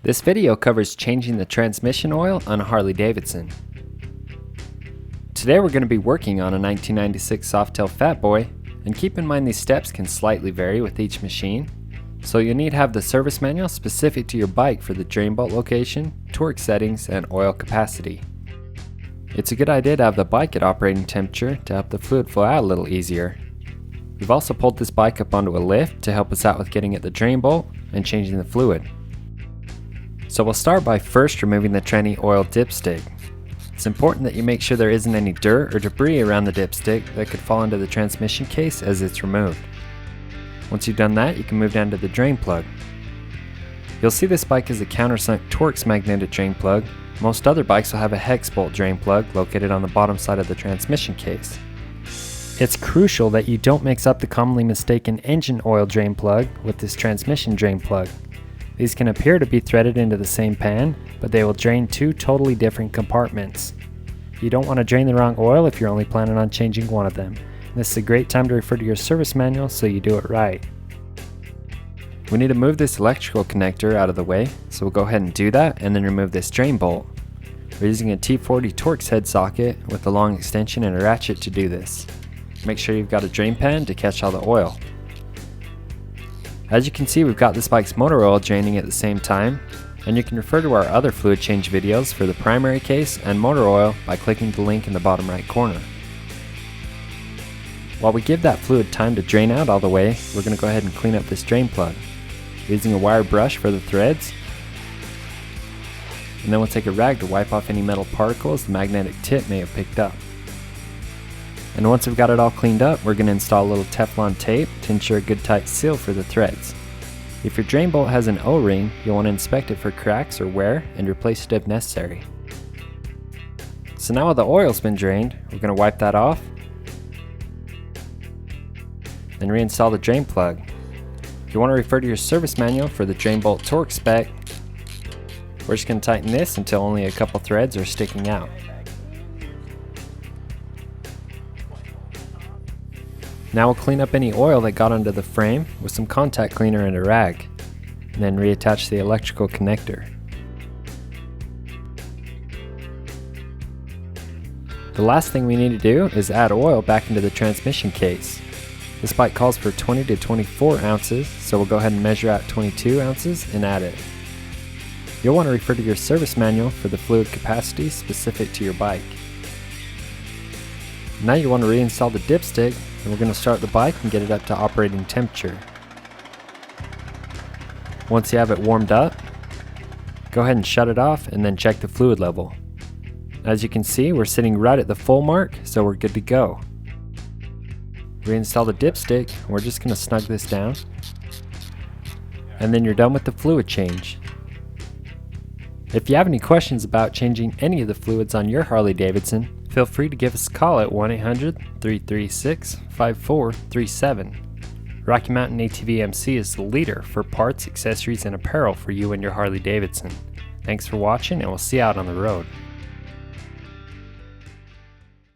This video covers changing the transmission oil on a Harley Davidson. Today we're going to be working on a 1996 Softail Fatboy, and keep in mind these steps can slightly vary with each machine, so you'll need to have the service manual specific to your bike for the drain bolt location, torque settings, and oil capacity. It's a good idea to have the bike at operating temperature to help the fluid flow out a little easier. We've also pulled this bike up onto a lift to help us out with getting at the drain bolt and changing the fluid. So we'll start by first removing the tranny oil dipstick. It's important that you make sure there isn't any dirt or debris around the dipstick that could fall into the transmission case as it's removed. Once you've done that, you can move down to the drain plug. You'll see this bike has a countersunk Torx magnetic drain plug. Most other bikes will have a hex bolt drain plug located on the bottom side of the transmission case. It's crucial that you don't mix up the commonly mistaken engine oil drain plug with this transmission drain plug. These can appear to be threaded into the same pan, but they will drain two totally different compartments. You don't want to drain the wrong oil if you're only planning on changing one of them. This is a great time to refer to your service manual so you do it right. We need to move this electrical connector out of the way, so we'll go ahead and do that and then remove this drain bolt. We're using a T40 Torx head socket with a long extension and a ratchet to do this. Make sure you've got a drain pan to catch all the oil. As you can see, we've got this bike's motor oil draining at the same time, and you can refer to our other fluid change videos for the primary case and motor oil by clicking the link in the bottom right corner. While we give that fluid time to drain out all the way, we're going to go ahead and clean up this drain plug. Using a wire brush for the threads, and then we'll take a rag to wipe off any metal particles the magnetic tip may have picked up. And once we've got it all cleaned up, we're going to install a little Teflon tape to ensure a good tight seal for the threads. If your drain bolt has an O-ring, you'll want to inspect it for cracks or wear and replace it if necessary. So now the oil's been drained, we're going to wipe that off, then reinstall the drain plug. You want to refer to your service manual for the drain bolt torque spec. We're just going to tighten this until only a couple threads are sticking out. Now we'll clean up any oil that got under the frame with some contact cleaner and a rag, and then reattach the electrical connector. The last thing we need to do is add oil back into the transmission case. This bike calls for 20 to 24 ounces, so we'll go ahead and measure out 22 ounces and add it. You'll want to refer to your service manual for the fluid capacity specific to your bike. Now you want to reinstall the dipstick, and we're going to start the bike and get it up to operating temperature. Once you have it warmed up, go ahead and shut it off and then check the fluid level. As you can see, we're sitting right at the full mark, so we're good to go. Reinstall the dipstick, and we're just going to snug this down. And then you're done with the fluid change. If you have any questions about changing any of the fluids on your Harley Davidson, feel free to give us a call at 1-800-336-5437. Rocky Mountain ATV MC is the leader for parts, accessories, and apparel for you and your Harley Davidson. Thanks for watching, and we'll see you out on the road.